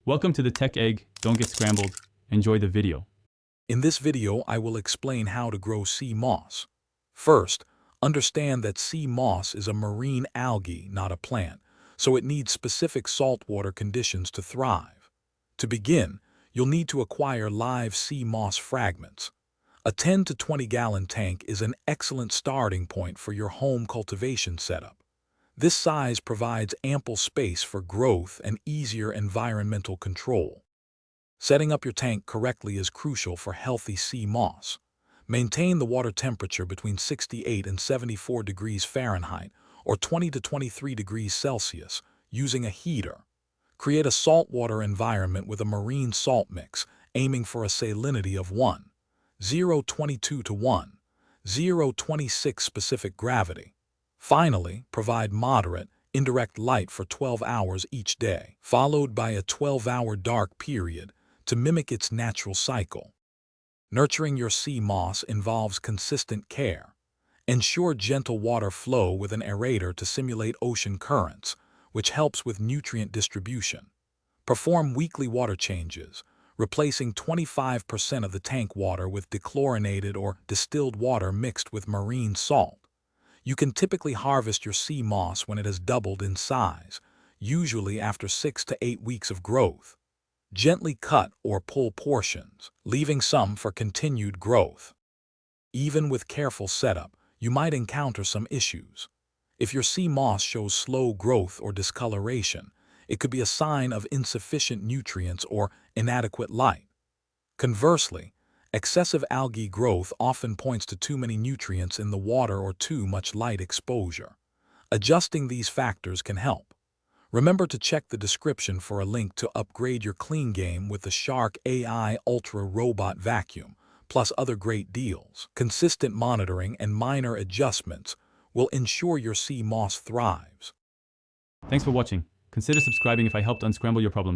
Welcome to the Tech Egg. Don't get scrambled. Enjoy the video. In this video, I will explain how to grow sea moss. First, understand that sea moss is a marine algae, not a plant, so it needs specific saltwater conditions to thrive. To begin, you'll need to acquire live sea moss fragments. A 10 to 20 gallon tank is an excellent starting point for your home cultivation setup. This size provides ample space for growth and easier environmental control. Setting up your tank correctly is crucial for healthy sea moss. Maintain the water temperature between 68 and 74 degrees Fahrenheit or 20 to 23 degrees Celsius using a heater. Create a saltwater environment with a marine salt mix, aiming for a salinity of 1.022 to 1.026 specific gravity. Finally, provide moderate, indirect light for 12 hours each day, followed by a 12-hour dark period to mimic its natural cycle. Nurturing your sea moss involves consistent care. Ensure gentle water flow with an aerator to simulate ocean currents, which helps with nutrient distribution. Perform weekly water changes, replacing 25% of the tank water with dechlorinated or distilled water mixed with marine salt. You can typically harvest your sea moss when it has doubled in size, usually after 6 to 8 weeks of growth. Gently cut or pull portions, leaving some for continued growth. Even with careful setup, you might encounter some issues. If your sea moss shows slow growth or discoloration, it could be a sign of insufficient nutrients or inadequate light. Conversely, excessive algae growth often points to too many nutrients in the water or too much light exposure. Adjusting these factors can help. Remember to check the description for a link to upgrade your clean game with the Shark AI Ultra Robot Vacuum, plus other great deals. Consistent monitoring and minor adjustments will ensure your sea moss thrives. Thanks for watching. Consider subscribing if I helped unscramble your problems.